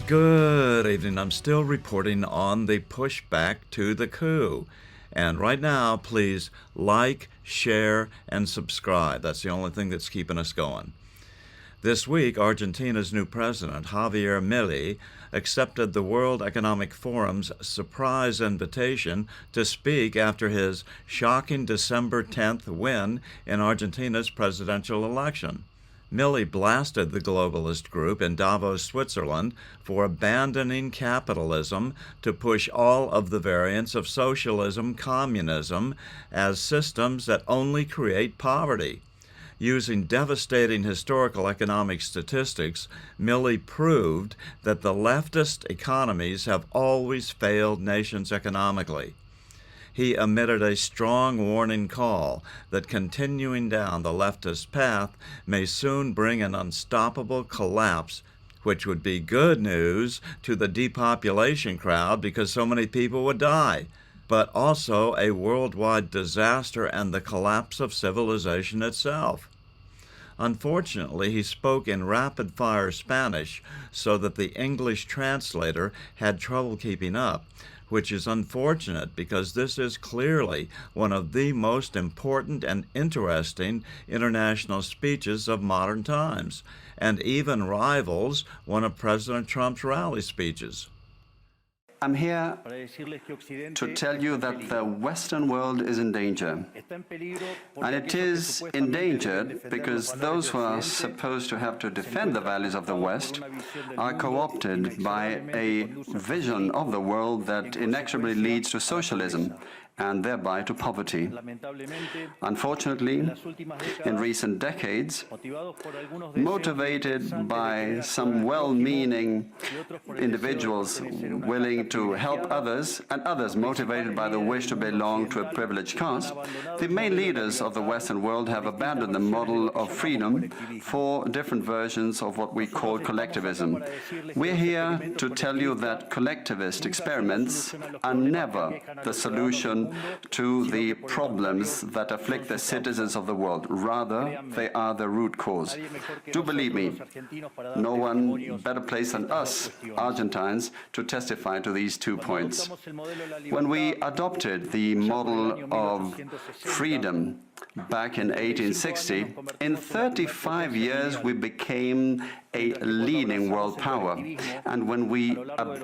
Good evening. I'm still reporting on the pushback to the coup. And right now, please like, share, and subscribe. That's the only thing that's keeping us going. This week, Argentina's new president, Javier Milei, accepted the World Economic Forum's surprise invitation to speak after his shocking December 10th win in Argentina's presidential election. Milei blasted the globalist group in Davos, Switzerland for abandoning capitalism to push all of the variants of socialism, communism as systems that only create poverty. Using devastating historical economic statistics, Milei proved that the leftist economies have always failed nations economically. He emitted a strong warning call that continuing down the leftist path may soon bring an unstoppable collapse, which would be good news to the depopulation crowd because so many people would die, but also a worldwide disaster and the collapse of civilization itself. Unfortunately, he spoke in rapid-fire Spanish so that the English translator had trouble keeping up, which is unfortunate because this is clearly one of the most important and interesting international speeches of modern times, and even rivals one of President Trump's rally speeches. I'm here to tell you that the Western world is in danger. And it is endangered because those who are supposed to have to defend the values of the West are co-opted by a vision of the world that inexorably leads to socialism and thereby to poverty. Unfortunately, in recent decades, motivated by some well-meaning individuals willing to help others, and others motivated by the wish to belong to a privileged caste, the main leaders of the Western world have abandoned the model of freedom for different versions of what we call collectivism. We're here to tell you that collectivist experiments are never the solution to the problems that afflict the citizens of the world. Rather, they are the root cause. Do believe me, no one better placed than us, Argentines, to testify to these 2 points. When we adopted the model of freedom back in 1860, in 35 years we became a leading world power. And when we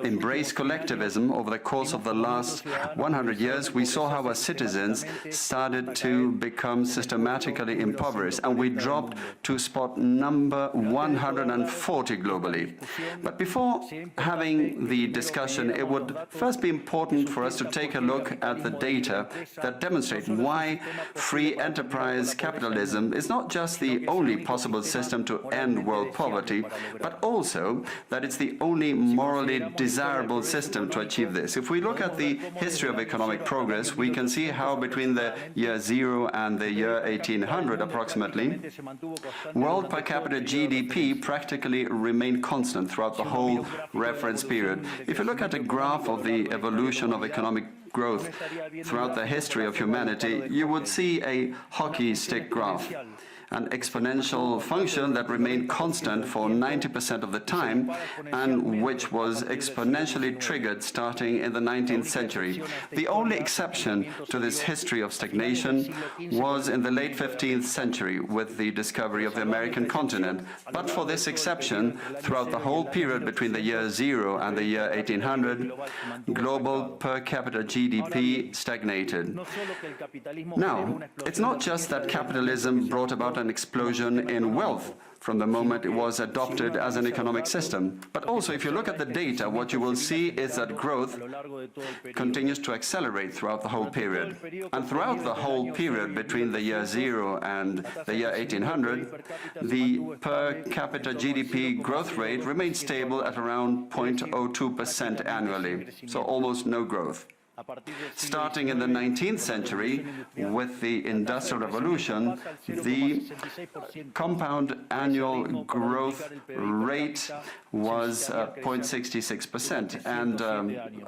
embraced collectivism over the course of the last 100 years, we saw how our citizens started to become systematically impoverished, and we dropped to spot number 140 globally. But before having the discussion, it would first be important for us to take a look at the data that demonstrate why free enterprise capitalism is not just the only possible system to end world poverty, but also that it's the only morally desirable system to achieve this. If we look at the history of economic progress, we can see how between the year 0 and the year 1800 approximately, world per capita GDP practically remained constant throughout the whole reference period. If you look at a graph of the evolution of economic growth throughout the history of humanity, you would see a hockey stick graph, an exponential function that remained constant for 90% of the time and which was exponentially triggered starting in the 19th century. The only exception to this history of stagnation was in the late 15th century with the discovery of the American continent. But for this exception, throughout the whole period between the year 0 and the year 1800, global per capita GDP stagnated. Now, it's not just that capitalism brought about an explosion in wealth from the moment it was adopted as an economic system. But also, if you look at the data, what you will see is that growth continues to accelerate throughout the whole period. And throughout the whole period between the year 0 and the year 1800, the per capita GDP growth rate remained stable at around 0.02% annually, so almost no growth. Starting in the 19th century, with the Industrial Revolution, the compound annual growth rate was 0.66%. And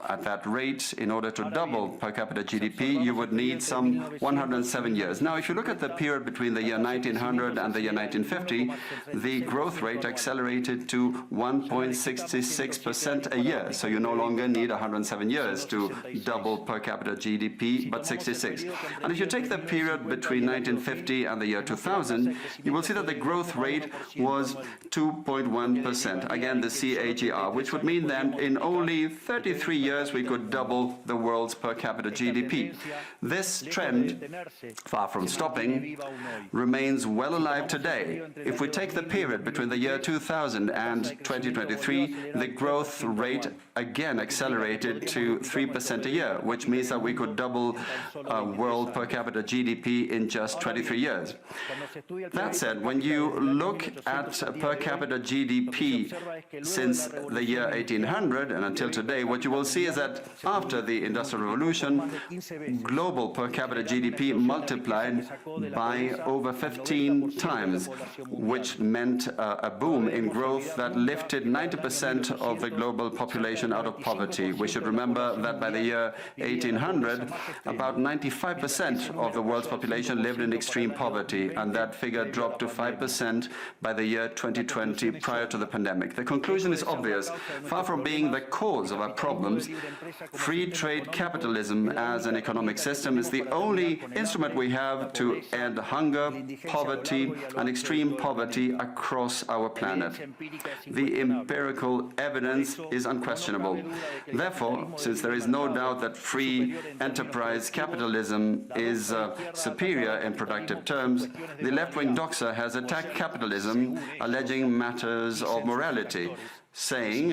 at that rate, in order to double per capita GDP, you would need some 107 years. Now, if you look at the period between the year 1900 and the year 1950, the growth rate accelerated to 1.66% a year. So you no longer need 107 years to double per capita GDP, but 66. And if you take the period between 1950 and the year 2000, you will see that the growth rate was 2.1%. Again, the CAGR, which would mean that in only 33 years we could double the world's per capita GDP. This trend, far from stopping, remains well alive today. If we take the period between the year 2000 and 2023, the growth rate again accelerated to 3% a year, which means that we could double world per capita GDP in just 23 years. That said, when you look at per capita GDP since the year 1800 and until today, what you will see is that after the Industrial Revolution, global per capita GDP multiplied by over 15 times, which meant a boom in growth that lifted 90% of the global population out of poverty. We should remember that by the year 1800, about 95% of the world's population lived in extreme poverty, and that figure dropped to 5% by the year 2020, prior to the pandemic. The conclusion is obvious. Far from being the cause of our problems, free trade capitalism as an economic system is the only instrument we have to end hunger, poverty, and extreme poverty across our planet. The empirical evidence is unquestionable. Therefore, since there is no doubt that free enterprise capitalism is superior in productive terms, the left-wing doxa has attacked capitalism, alleging matters of morality, saying,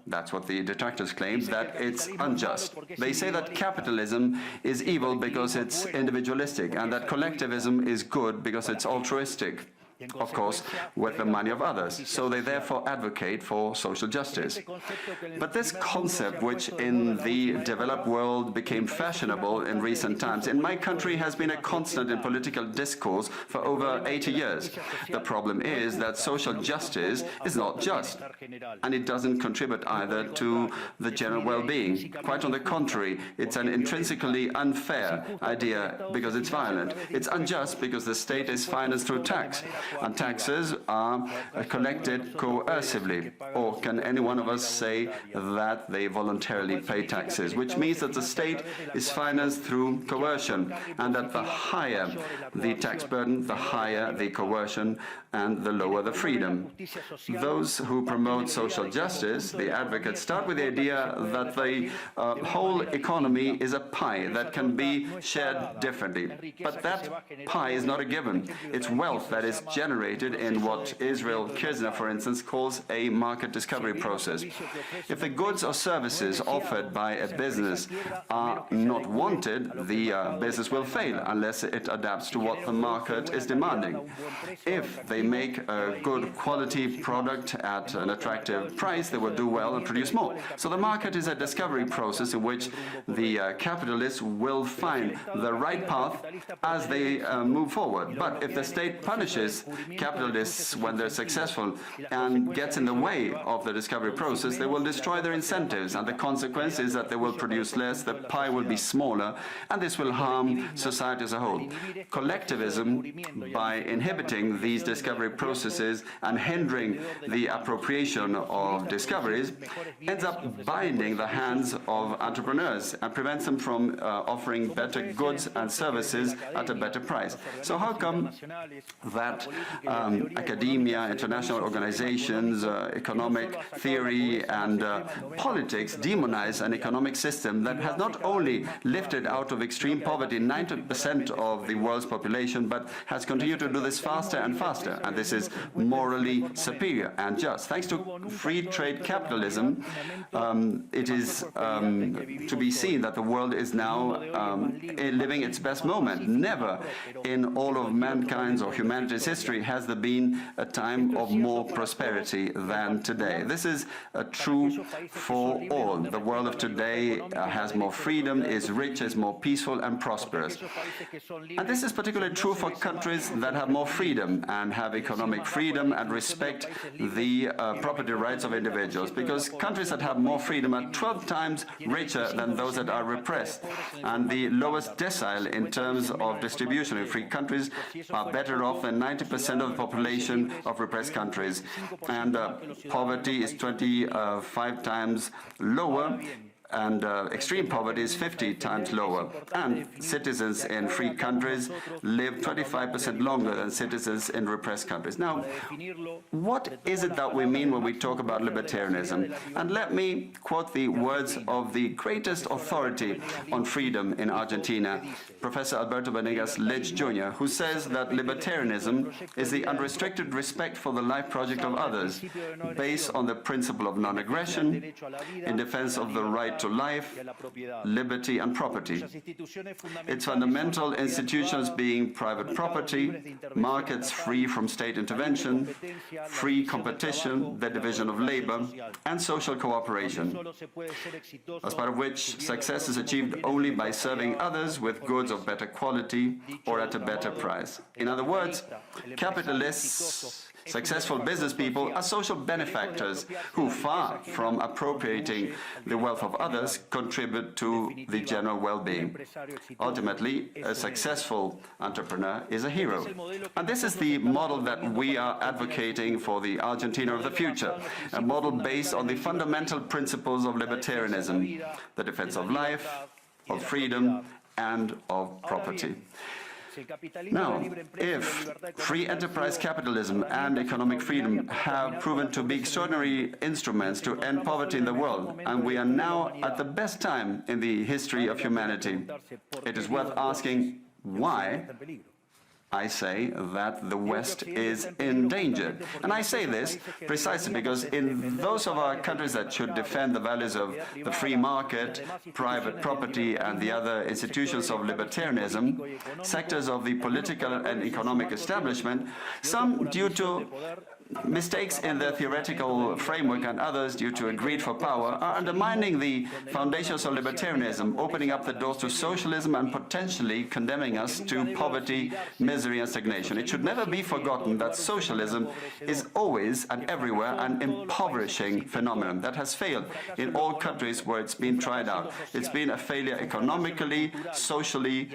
that's what the detractors claim, that it's unjust. They say that capitalism is evil because it's individualistic, and that collectivism is good because it's altruistic, of course, with the money of others. So they therefore advocate for social justice. But this concept, which in the developed world became fashionable in recent times, in my country has been a constant in political discourse for over 80 years. The problem is that social justice is not just, and it doesn't contribute either to the general well-being. Quite on the contrary, it's an intrinsically unfair idea because it's violent. It's unjust because the state is financed through tax. And taxes are collected coercively. Or can any one of us say that they voluntarily pay taxes? Which means that the state is financed through coercion, and that the higher the tax burden, the higher the coercion, and the lower the freedom. Those who promote social justice, the advocates, start with the idea that the whole economy is a pie that can be shared differently. But that pie is not a given. It's wealth that is generated in what Israel Kirzner, for instance, calls a market discovery process. If the goods or services offered by a business are not wanted, the business will fail unless it adapts to what the market is demanding. If they make a good quality product at an attractive price, they will do well and produce more. So the market is a discovery process in which the capitalists will find the right path as they move forward. But if the state punishes capitalists when they're successful and gets in the way of the discovery process, they will destroy their incentives, and the consequence is that they will produce less, the pie will be smaller, and this will harm society as a whole. Collectivism, by inhibiting these discovery processes and hindering the appropriation of discoveries, ends up binding the hands of entrepreneurs and prevents them from offering better goods and services at a better price. So how come that academia, international organizations, economic theory and politics demonize an economic system that has not only lifted out of extreme poverty 90% of the world's population, but has continued to do this faster and faster, and this is morally superior and just. Thanks to free trade capitalism, it is to be seen that the world is now living its best moment. Never in all of mankind's or humanity's history history has there been a time of more prosperity than today. This is true for all. The world of today has more freedom, is richer, is more peaceful and prosperous. And this is particularly true for countries that have more freedom and have economic freedom and respect the property rights of individuals, because countries that have more freedom are 12 times richer than those that are repressed, and the lowest decile in terms of distribution in free countries are better off than 90% of the population of repressed countries, and poverty is 25 times lower, and extreme poverty is 50 times lower. And citizens in free countries live 25% longer than citizens in repressed countries. Now, what is it that we mean when we talk about libertarianism? And let me quote the words of the greatest authority on freedom in Argentina, Professor Alberto Venegas Lynch Jr., who says that libertarianism is the unrestricted respect for the life project of others, based on the principle of non-aggression, in defense of the right to life, liberty and property. Its fundamental institutions being private property, markets free from state intervention, free competition, the division of labor, and social cooperation, as part of which success is achieved only by serving others with goods of better quality or at a better price. In other words, capitalists, successful business people are social benefactors who, far from appropriating the wealth of others, contribute to the general well-being. Ultimately, a successful entrepreneur is a hero. And this is the model that we are advocating for the Argentina of the future, a model based on the fundamental principles of libertarianism, the defense of life, of freedom, and of property. Now, if free enterprise capitalism and economic freedom have proven to be extraordinary instruments to end poverty in the world, and we are now at the best time in the history of humanity, it is worth asking why I say that the West is endangered. And I say this precisely because in those of our countries that should defend the values of the free market, private property, and the other institutions of libertarianism, sectors of the political and economic establishment, some due to mistakes in their theoretical framework and others due to a greed for power, are undermining the foundations of libertarianism, opening up the doors to socialism and potentially condemning us to poverty, misery and stagnation. It should never be forgotten that socialism is always and everywhere an impoverishing phenomenon that has failed in all countries where it's been tried out. It's been a failure economically, socially,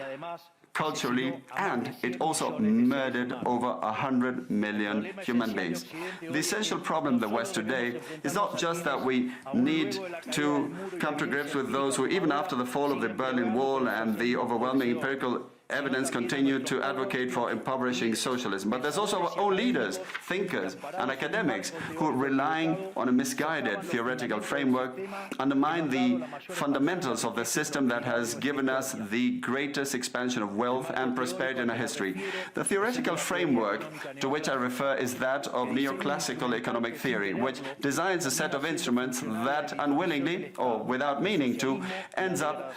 culturally, and it also murdered over 100 million human beings. The essential problem in the West today is not just that we need to come to grips with those who, even after the fall of the Berlin Wall and the overwhelming empirical evidence, continue to advocate for impoverishing socialism. But there's also our own leaders, thinkers, and academics who, relying on a misguided theoretical framework, undermine the fundamentals of the system that has given us the greatest expansion of wealth and prosperity in our history. The theoretical framework to which I refer is that of neoclassical economic theory, which designs a set of instruments that unwillingly, or without meaning to, ends up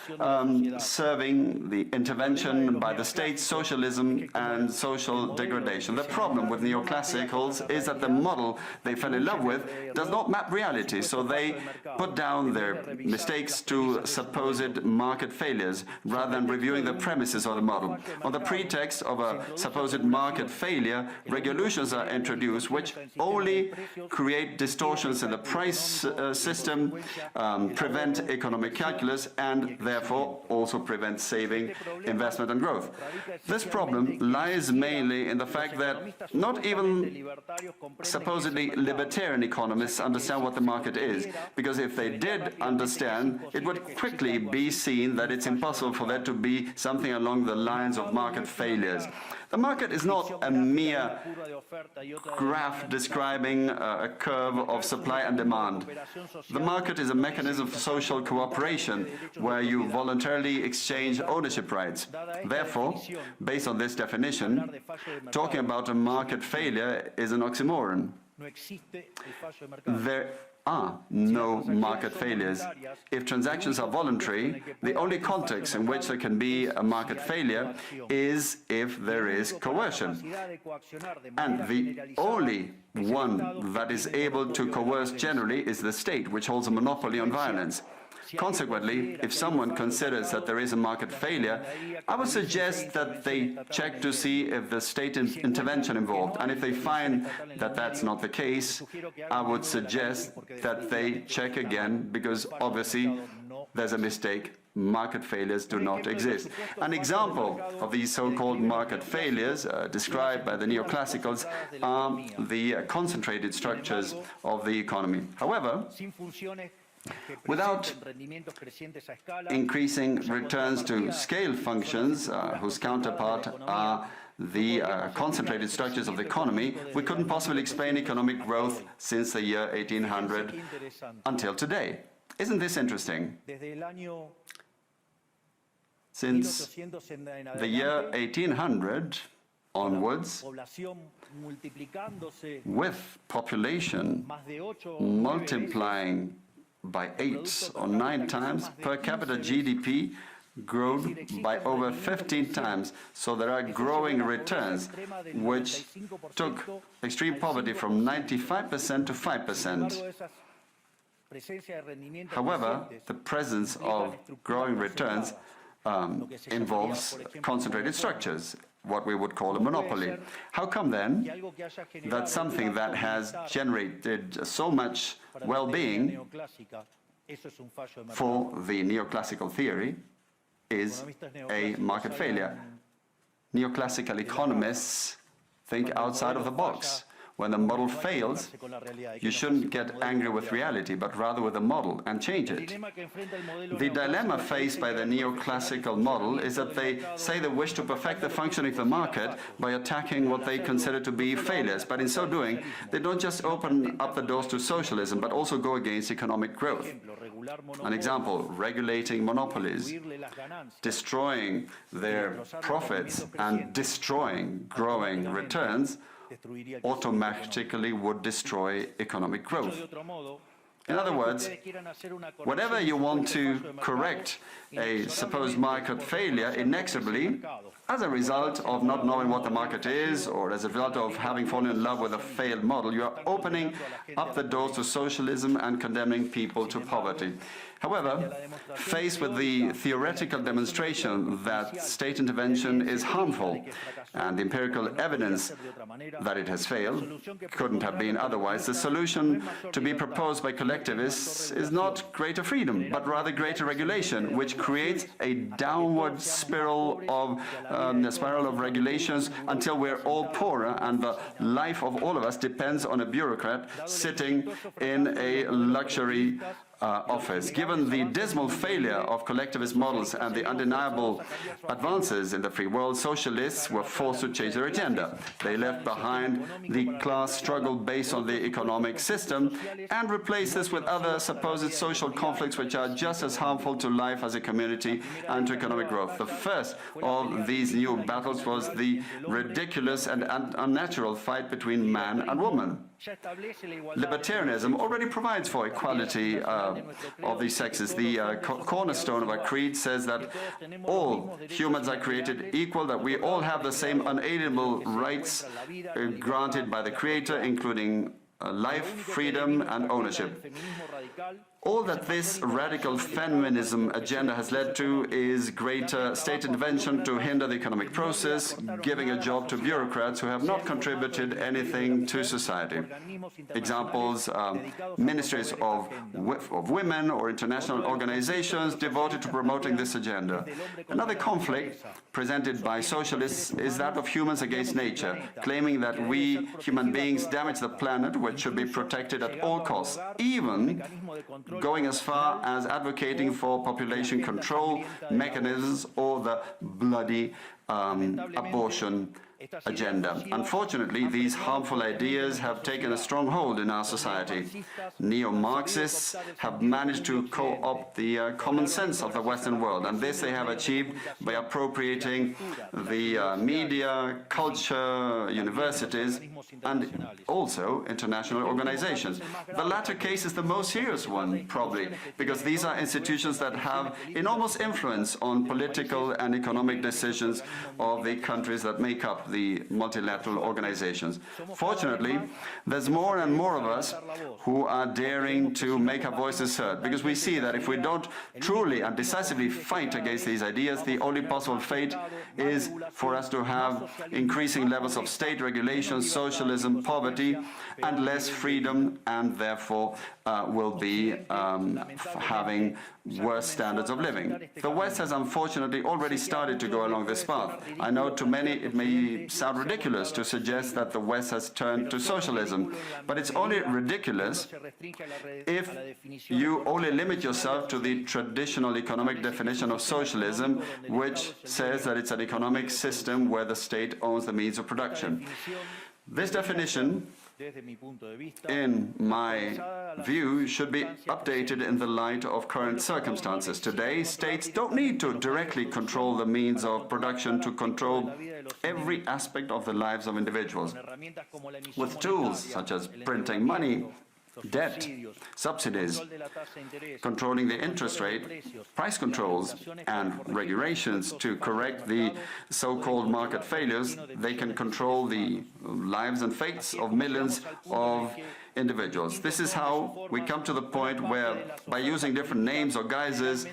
serving the intervention by the state, socialism and social degradation. The problem with neoclassicals is that the model they fell in love with does not map reality, so they put down their mistakes to supposed market failures rather than reviewing the premises of the model. On the pretext of a supposed market failure, regulations are introduced which only create distortions in the price system, prevent economic calculus, and therefore also prevent saving, investment and growth. This problem lies mainly in the fact that not even supposedly libertarian economists understand what the market is, because if they did understand, it would quickly be seen that it's impossible for there to be something along the lines of market failures. The market is not a mere graph describing a curve of supply and demand. The market is a mechanism for social cooperation where you voluntarily exchange ownership rights. Therefore, based on this definition, talking about a market failure is an oxymoron. There are no market failures. If transactions are voluntary, the only context in which there can be a market failure is if there is coercion. And the only one that is able to coerce generally is the state, which holds a monopoly on violence. Consequently, if someone considers that there is a market failure, I would suggest that they check to see if the state intervention involved. And if they find that that's not the case, I would suggest that they check again, because obviously there's a mistake. Market failures do not exist. An example of these so-called market failures described by the neoclassicals are the concentrated structures of the economy. However, without increasing returns to scale functions, whose counterpart are the concentrated structures of the economy, we couldn't possibly explain economic growth since the year 1800 until today. Isn't this interesting? Since the year 1800 onwards, with population multiplying by 8 or 9 times, per capita GDP grown by over 15 times. So there are growing returns, which took extreme poverty from 95% to 5%. However, the presence of growing returns involves concentrated structures, what we would call a monopoly. How come then that something that has generated so much well-being for the neoclassical theory is a market failure? Neoclassical economists think outside of the box. When the model fails, you shouldn't get angry with reality, but rather with the model and change it. The dilemma faced by the neoclassical model is that they say they wish to perfect the functioning of the market by attacking what they consider to be failures. But in so doing, they don't just open up the doors to socialism, but also go against economic growth. An example, regulating monopolies, destroying their profits and destroying growing returns automatically would destroy economic growth. In other words, whenever you want to correct a supposed market failure inexorably, as a result of not knowing what the market is, or as a result of having fallen in love with a failed model, you are opening up the doors to socialism and condemning people to poverty. However, faced with the theoretical demonstration that state intervention is harmful and the empirical evidence that it has failed couldn't have been otherwise, the solution to be proposed by collectivists is not greater freedom, but rather greater regulation, which creates a downward spiral of regulations until we're all poorer and the life of all of us depends on a bureaucrat sitting in a luxury office. Given the dismal failure of collectivist models and the undeniable advances in the free world, socialists were forced to change their agenda. They left behind the class struggle based on the economic system and replaced this with other supposed social conflicts which are just as harmful to life as a community and to economic growth. The first of these new battles was the ridiculous and unnatural fight between man and woman. Libertarianism already provides for equality of these sexes. The cornerstone of our creed says that all humans are created equal, that we all have the same unalienable rights granted by the Creator, including life, freedom, and ownership. All that this radical feminism agenda has led to is greater state intervention to hinder the economic process, giving a job to bureaucrats who have not contributed anything to society. Examples, ministries of women or international organizations devoted to promoting this agenda. Another conflict presented by socialists is that of humans against nature, claiming that we human beings damage the planet, which should be protected at all costs, even going as far as advocating for population control mechanisms or the bloody abortion agenda. Unfortunately, these harmful ideas have taken a strong hold in our society. Neo-Marxists have managed to co-opt the common sense of the Western world, and this they have achieved by appropriating the media, culture, universities, and also international organizations. The latter case is the most serious one, probably, because these are institutions that have enormous influence on political and economic decisions of the countries that make up the multilateral organizations. Fortunately, there's more and more of us who are daring to make our voices heard, because we see that if we don't truly and decisively fight against these ideas, the only possible fate is for us to have increasing levels of state regulation, socialism, poverty, and less freedom, and therefore will be having worse standards of living. The West has unfortunately already started to go along this path. I know to many it may sound ridiculous to suggest that the West has turned to socialism, but it's only ridiculous if you only limit yourself to the traditional economic definition of socialism, which says that it's an economic system where the state owns the means of production. This definition, in my view, should be updated in the light of current circumstances. Today, states don't need to directly control the means of production to control every aspect of the lives of individuals. With tools such as printing money, debt, subsidies, controlling the interest rate, price controls, and regulations to correct the so-called market failures, they can control the lives and fates of millions of individuals. This is how we come to the point where, by using different names or guises,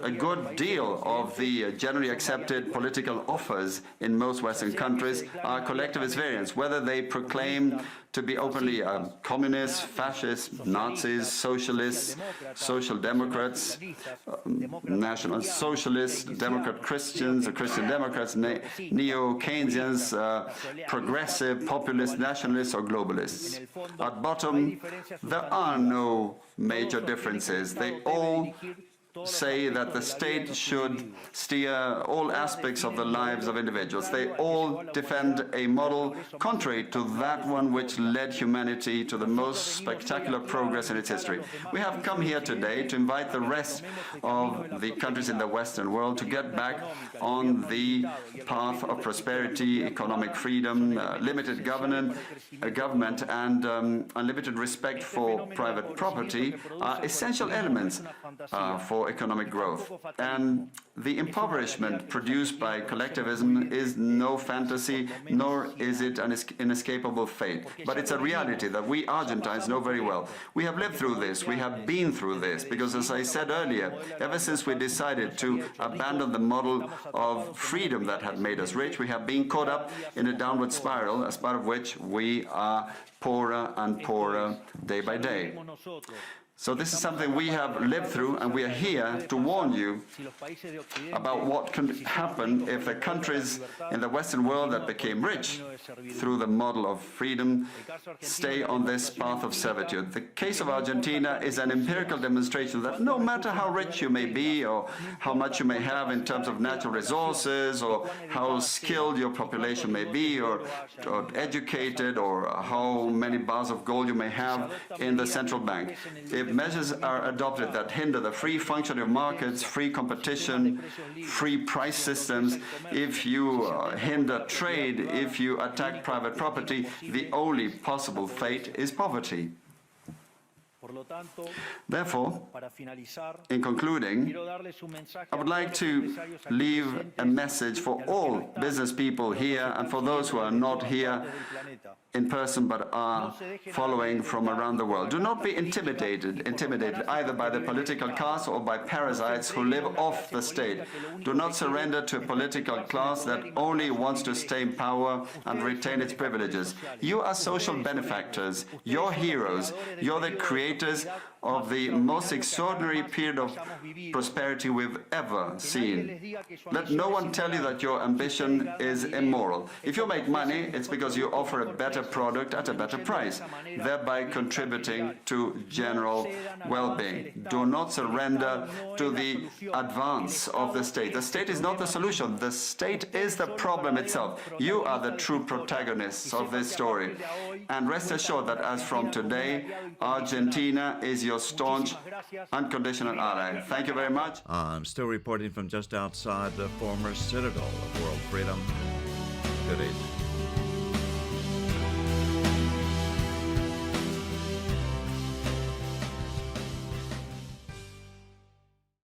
a good deal of the generally accepted political offers in most Western countries are collectivist variants, whether they proclaim to be openly communists, fascists, Nazis, socialists, social democrats, national socialists, Democrat Christians, or Christian Democrats, neo-Keynesians, progressive, populist, nationalists, or globalists. At bottom, there are no major differences. They all say that the state should steer all aspects of the lives of individuals. They all defend a model contrary to that one which led humanity to the most spectacular progress in its history. We have come here today to invite the rest of the countries in the Western world to get back on the path of prosperity, economic freedom, limited government, and unlimited respect for private property are essential elements for economic growth. And the impoverishment produced by collectivism is no fantasy, nor is it an inescapable fate. But it's a reality that we Argentines know very well. We have lived through this, we have been through this, because as I said earlier, ever since we decided to abandon the model of freedom that had made us rich, we have been caught up in a downward spiral, as part of which we are poorer and poorer day by day. So this is something we have lived through, and we are here to warn you about what can happen if the countries in the Western world that became rich through the model of freedom stay on this path of servitude. The case of Argentina is an empirical demonstration that no matter how rich you may be, or how much you may have in terms of natural resources, or how skilled your population may be, or educated, or how many bars of gold you may have in the central bank, if measures are adopted that hinder the free functioning of markets, free competition, free price systems, if you hinder trade, if you attack private property, the only possible fate is poverty. Therefore, in concluding, I would like to leave a message for all business people here and for those who are not here in person but are following from around the world. Do not be intimidated either by the political class or by parasites who live off the state. Do not surrender to a political class that only wants to stay in power and retain its privileges. You are social benefactors, you're heroes, you're the creators of the most extraordinary period of prosperity we've ever seen. Let no one tell you that your ambition is immoral. If you make money, it's because you offer a better product at a better price, thereby contributing to general well-being. Do not surrender to the advance of the state. The state is not the solution. The state is the problem itself. You are the true protagonists of this story. And rest assured that as from today, Argentina is your staunch, unconditional ally. Thank you very much. I'm still reporting from just outside the former citadel of world freedom. Good evening.